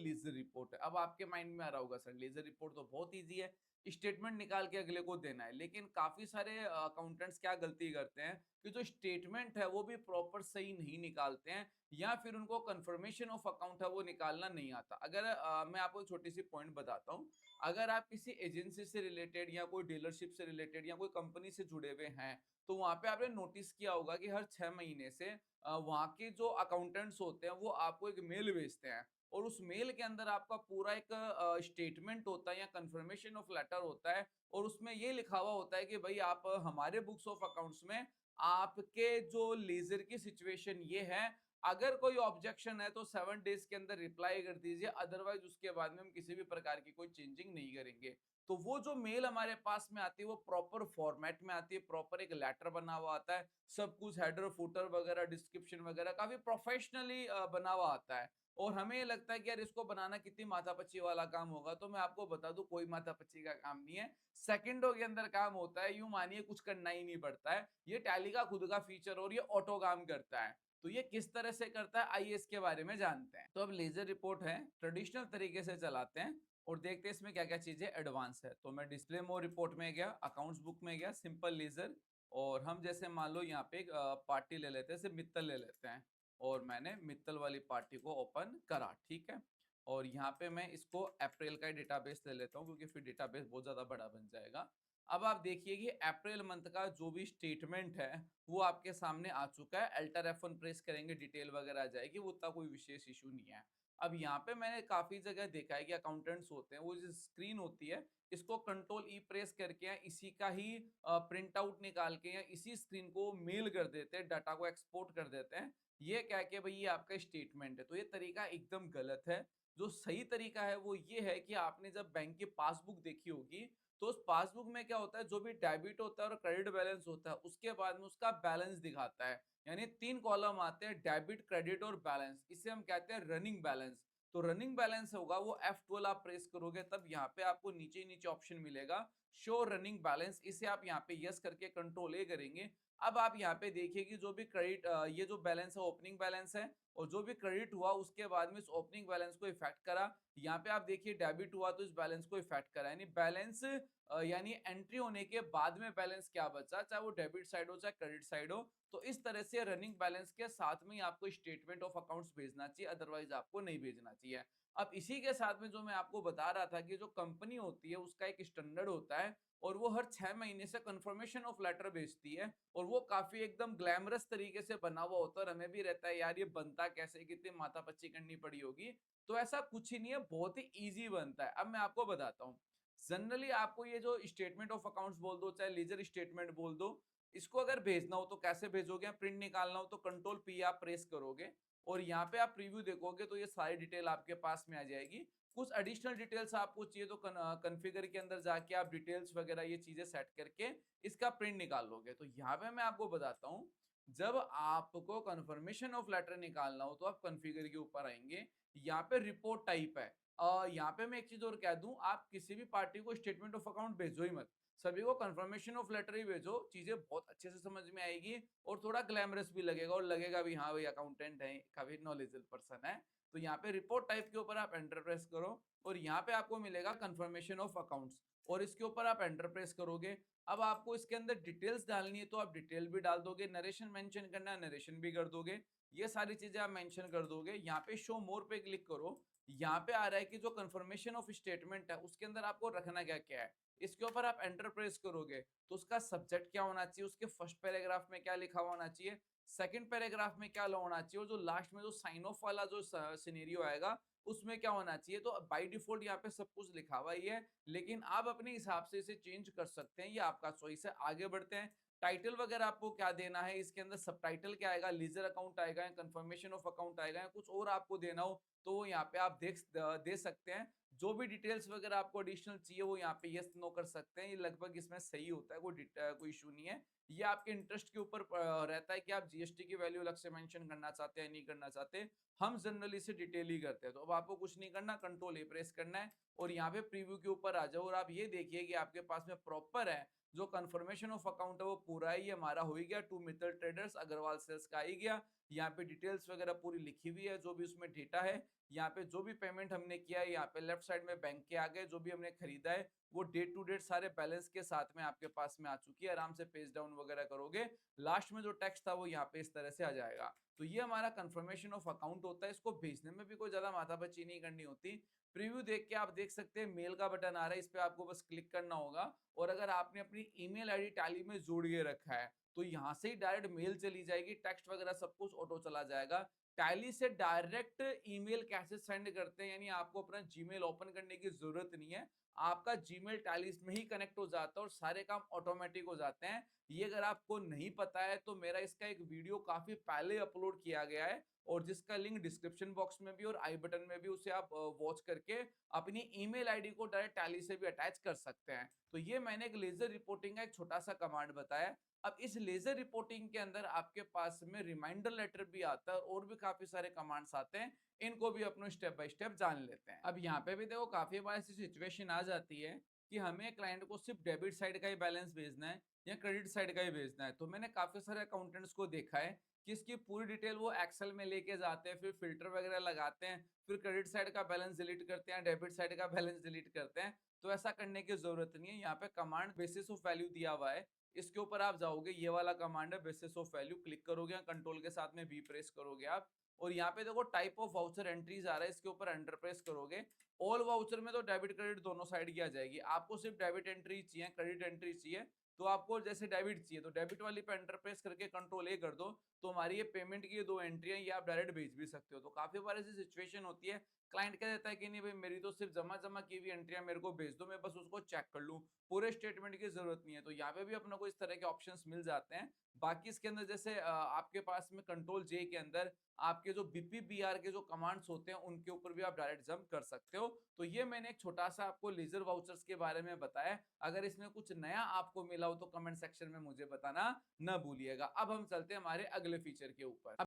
Leisure report है। अब आपके माइंड में आ रहा होगा सर लीजर रिपोर्ट तो बहुत ईजी है, स्टेटमेंट निकाल के अगले को देना है। लेकिन काफी सारे अकाउंटेंट्स क्या गलती करते हैं कि जो स्टेटमेंट है वो भी प्रॉपर सही नहीं निकालते हैं, या फिर उनको कंफर्मेशन ऑफ अकाउंट है वो निकालना नहीं आता। अगर मैं आपको एक छोटी सी पॉइंट बताता हूँ, अगर आप किसी एजेंसी से रिलेटेड या कोई डीलरशिप से रिलेटेड या कोई कंपनी से जुड़े हुए हैं, तो वहां पे आपने नोटिस किया होगा कि हर 6 महीने से वहां के जो अकाउंटेंट्स होते हैं वो आपको एक मेल भेजते हैं, और उस मेल के अंदर आपका पूरा एक स्टेटमेंट होता है या कंफर्मेशन ऑफ लेटर होता है, और उसमें ये लिखा हुआ होता है कि भाई आप हमारे बुक्स ऑफ अकाउंट्स में आपके जो लेजर की सिचुएशन ये है, अगर कोई ऑब्जेक्शन है तो 7 डेज के अंदर रिप्लाई कर दीजिए, अदरवाइज उसके बाद में हम किसी भी प्रकार की कोई चेंजिंग नहीं करेंगे। तो वो जो मेल हमारे पास में आती है वो प्रॉपर फॉर्मेट में आती है, प्रॉपर एक लेटर बना हुआ आता है, सब कुछ हेडर फुटर वगैरह डिस्क्रिप्शन वगैरह काफी प्रोफेशनली बना हुआ आता है। और हमें ये लगता है कि यार इसको बनाना कितनी माथापच्ची वाला काम होगा, तो मैं आपको बता दूं कोई माथापच्ची का काम नहीं है, सेकंडों के अंदर काम होता है। यूं मानिए कुछ करना ही नहीं पड़ता है, ये टैली का खुद का फीचर और ये ऑटो काम करता है। तो ये किस तरह से करता है आइए इसके बारे में जानते हैं। तो अब लेजर रिपोर्ट है, ट्रेडिशनल तरीके से चलाते हैं और देखते हैं इसमें क्या क्या चीजें एडवांस है। तो मैं डिस्प्ले मोड रिपोर्ट में गया, अकाउंट्स बुक में गया, सिंपल लेजर, और हम जैसे मान लो यहाँ पे एक पार्टी ले लेते हैं, जैसे मित्तल ले लेते हैं, और मैंने मित्तल वाली पार्टी को ओपन करा, ठीक है। और यहाँ पे मैं इसको अप्रैल का डेटाबेस ले लेता हूँ क्योंकि फिर डेटाबेस बहुत ज्यादा बड़ा बन जाएगा। अब आप देखिए कि अप्रैल मंथ का जो भी स्टेटमेंट है वो आपके सामने आ चुका है। अल्टर F1 प्रेस करेंगे, डिटेल वगैरह आ जाएगी, वो उतना कोई विशेष इशू नहीं है। अब यहाँ पे मैंने काफी जगह देखा है कि अकाउंटेंट्स होते हैं वो जो स्क्रीन होती है इसको कंट्रोल ई प्रेस करके या इसी का ही प्रिंट आउट निकाल के या इसी स्क्रीन को मेल कर देते हैं, डाटा को एक्सपोर्ट कर देते हैं, ये कह के भाई ये आपका स्टेटमेंट है। तो ये तरीका एकदम गलत है। जो सही तरीका है वो ये है कि आपने जब बैंक की पासबुक देखी होगी, तो उस पासबुक में क्या होता है, जो भी डेबिट होता है और क्रेडिट बैलेंस होता है उसके बाद में उसका बैलेंस दिखाता है। यानी 3 कॉलम आते हैं, डेबिट क्रेडिट और बैलेंस, इसे हम कहते हैं रनिंग बैलेंस। तो रनिंग बैलेंस होगा वो F12 आप प्रेस करोगे तब यहाँ पे आपको नीचे ही नीचे ऑप्शन मिलेगा शो रनिंग बैलेंस, इसे आप यहाँ पे यस करके कंट्रोल ए करेंगे। अब आप यहाँ पे देखिए कि जो भी क्रेडिट ये जो बैलेंस है ओपनिंग बैलेंस है, और जो भी क्रेडिट हुआ उसके बाद में इस ओपनिंग बैलेंस को इफेक्ट करा। यहाँ पे आप देखिए डेबिट हुआ तो इस बैलेंस को इफेक्ट करा, यानी बैलेंस यानी एंट्री होने के बाद में बैलेंस क्या बचा, चाहे वो डेबिट साइड हो चाहे क्रेडिट साइड हो। तो इस तरह से रनिंग बैलेंस के साथ में ही आपको स्टेटमेंट ऑफ अकाउंट्स भेजना चाहिए, अदरवाइज आपको नहीं भेजना चाहिए। अब इसी के साथ में जो मैं आपको बता रहा था कि जो कंपनी होती है उसका एक स्टैंडर्ड होता है, और वो हर 6 महीने से कंफर्मेशन ऑफ लेटर भेजती है, और वो काफी एकदम ग्लैमरस तरीके से बना हुआ होता है, और हमें भी रहता है यार ये बनता कैसे, कितनी माथापच्ची करनी पड़ी होगी। तो ऐसा कुछ ही नहीं है, बहुत ही इजी बनता है। अब मैं आपको बताता हूँ, जनरली आपको ये जो स्टेटमेंट ऑफ अकाउंट्स बोल दो चाहे लेजर स्टेटमेंट बोल दो, इसको अगर भेजना हो तो कैसे भेजोगे, प्रिंट निकालना हो तो कंट्रोल पी आप प्रेस करोगे, और यहाँ पे आप प्रीव्यू देखोगे तो ये सारी डिटेल आपके पास में आ जाएगी। कुछ एडिशनल डिटेल्स आपको चाहिए तो कॉन्फ़िगर के अंदर जाके आप डिटेल्स वगैरह ये चीजें सेट करके इसका प्रिंट निकाल लोगे। तो यहाँ पे मैं आपको बताता हूँ, जब आपको कंफर्मेशन ऑफ लेटर निकालना हो तो आप कॉन्फ़िगर के ऊपर आएंगे, यहाँ पे रिपोर्ट टाइप है। यहाँ पे मैं एक चीज और कह दूं, आप किसी भी पार्टी को स्टेटमेंट ऑफ अकाउंट भेजो ही मत, सभी को कंफर्मेशन ऑफ लेटर ही भेजो, चीजें बहुत अच्छे से समझ में आएगी और थोड़ा ग्लैमरस भी लगेगा, और लगेगा भी हाँ भाई अकाउंटेंट है, काफी नॉलेजेबल पर्सन है। तो यहाँ पे रिपोर्ट टाइप के ऊपर आप एंटर प्रेस करो, और यहाँ पे आपको मिलेगा कंफर्मेशन ऑफ अकाउंट्स, और इसके ऊपर आप एंटर प्रेस करोगे। अब आपको इसके अंदर डिटेल्स डालनी है तो आप डिटेल भी डाल दोगे, नरेशन मेंशन करना है नरेशन भी कर दोगे, ये सारी चीजें आप मेंशन कर दोगे। यहाँ पे शो मोर पे क्लिक करो, यहाँ पे आ रहा है कि जो कंफर्मेशन ऑफ स्टेटमेंट है उसके अंदर आपको रखना क्या क्या है, इसके ऊपर आप एंटर प्रेस करोगे तो उसका सब्जेक्ट क्या होना चाहिए, उसके फर्स्ट पैराग्राफ में क्या लिखा हुआ होना चाहिए, सेकंड पैराग्राफ में क्या होना चाहिए, और जो लास्ट में जो साइन ऑफ वाला जो सिनेरियो आएगा उसमें क्या होना चाहिए। तो बाय डिफॉल्ट यहाँ पे सब कुछ लिखा हुआ ही है, लेकिन आप अपने हिसाब से इसे चेंज कर सकते हैं, ये आपका चॉइस है। आगे बढ़ते हैं, टाइटल वगैरह आपको क्या देना है, इसके अंदर सब टाइटल क्या आएगा, लीजर अकाउंट आएगा या कंफर्मेशन ऑफ अकाउंट आएगा या कुछ और आपको देना हो तो वो यहाँ पे आप दे सकते हैं। जो भी डिटेल्स वगैरह आपको एडिशनल चाहिए वो यहाँ पे यस नो कर सकते हैं, ये लगभग इसमें सही होता है, कोई इशू नहीं है। ये आपके इंटरेस्ट के ऊपर रहता है कि आप जीएसटी की वैल्यू अलग से मेंशन करना चाहते हैं नहीं करना चाहते। हम जनरली इसे डिटेल ही करते हैं। तो अब आपको कुछ नहीं करना, कंट्रोल ए प्रेस करना है और यहाँ पे प्रीव्यू के ऊपर आ जाओ, और आप ये देखिए कि आपके पास में प्रॉपर है जो कंफर्मेशन ऑफ अकाउंट है वो पूरा ही हमारा हो ही गया। To Mittal traders Agrawal sales का आ ही गया। यहाँ पे डिटेल्स वगैरह पूरी लिखी हुई है, जो भी उसमें डेटा है यहाँ पे जो भी पेमेंट हमने किया है, यहाँ पे लेफ्ट साइड में बैंक के आगे जो भी हमने खरीदा है वो डेट टू डेट सारे बैलेंस के साथ में आपके पास में आ चुकी है। आराम से पेज डाउन वगैरह करोगे, लास्ट में जो टैक्स था वो यहाँ पे इस तरह से आ जाएगा। तो ये हमारा कंफर्मेशन ऑफ अकाउंट होता है। इसको भेजने में भी कोई ज्यादा माथापच्ची नहीं करनी होती। प्रीव्यू देख के आप देख सकते हैं मेल का बटन आ रहा है, इस पे आपको बस क्लिक करना होगा। और अगर आपने अपनी ईमेल आईडी टैली में जोड़ के रखा है तो यहाँ से ही डायरेक्ट मेल चली जाएगी, टेक्स्ट वगैरह सब कुछ ऑटो चला जाएगा। टैली से डायरेक्ट ईमेल कैसे सेंड करते हैं, यानी आपको अपना जीमेल ओपन करने की जरूरत नहीं है। आपका जीमेल टैली में ही कनेक्ट हो जाता है और सारे काम ऑटोमेटिक हो जाते हैं। ये अगर आपको नहीं पता है तो मेरा इसका एक वीडियो काफी पहले अपलोड किया गया है और जिसका लिंक डिस्क्रिप्शन बॉक्स में भी और आई बटन में भी, उसे आप वॉच करके अपनी ईमेल आईडी को डायरेक्ट टैली से भी अटैच कर सकते हैं। तो ये मैंने एक लेजर रिपोर्टिंग का एक छोटा सा कमांड बताया। अब इस लेजर रिपोर्टिंग के अंदर आपके पास में रिमाइंडर लेटर भी आता है और भी काफी सारे कमांड्स आते हैं। इनको भी अपने स्टेप बाय स्टेप जान लेते हैं। अब यहाँ पे भी देखो काफी बार ऐसी सिचुएशन आ जाती है कि हमें क्लाइंट को सिर्फ डेबिट साइड का ही बैलेंस भेजना है या क्रेडिट साइड का ही भेजना है। तो मैंने काफी सारे अकाउंटेंट्स को देखा है कि इसकी पूरी डिटेल वो एक्सेल में लेके जाते हैं, फिर फिल्टर वगैरह लगाते हैं, फिर क्रेडिट साइड का बैलेंस डिलीट करते हैं, डेबिट साइड का बैलेंस डिलीट करते हैं। तो ऐसा करने की जरूरत नहीं है। यहाँ पे कमांड बेसिस ऑफ वैल्यू दिया हुआ है, इसके ऊपर आप जाओगे, ये वाला कमांड है बेसिस ऑफ वैल्यू, क्लिक करोगे, कंट्रोल के साथ में वी प्रेस करोगे आप। और यहाँ पे देखो टाइप ऑफ वाउचर एंट्रीज आ रहा है, इसके ऊपर एंटर प्रेस करोगे। ऑल वाउचर में तो डेबिट क्रेडिट दोनों साइड की आ जाएगी। आपको सिर्फ डेबिट एंट्री चाहिए, क्रेडिट एंट्री चाहिए, तो आपको जैसे डेबिट चाहिए तो डेबिट वाली पे एंटर प्रेस करके कंट्रोल ए कर दो, तो हमारी ये पेमेंट की दो एंट्री है, ये आप डायरेक्ट भेज भी सकते हो। तो काफी बार ऐसी सिचुएशन होती है, क्लाइंट कह देता है कि नहीं भाई मेरी तो सिर्फ जमा जमा की हुई एंट्रियां मेरे को भेज दो, मैं बस उसको चेक कर लूं, पूरे स्टेटमेंट की जरूरत नहीं है। तो यहाँ पे भी अपने को इस तरह के ऑप्शंस मिल जाते हैं। बाकी इसके अंदर जैसे आपके पास में कंट्रोल जे के अंदर आपके जो बीपीबीआर के जो कमांड्स होते हैं उनके ऊपर भी आप डायरेक्ट जंप कर सकते हो। तो ये मैंने एक छोटा सा आपको लेजर वाउचर्स के बारे में बताया। अगर इसमें कुछ नया आपको मिला हो तो कमेंट सेक्शन में मुझे बताना ना भूलिएगा। अब हम चलते हैं हमारे अगले फीचर के ऊपर।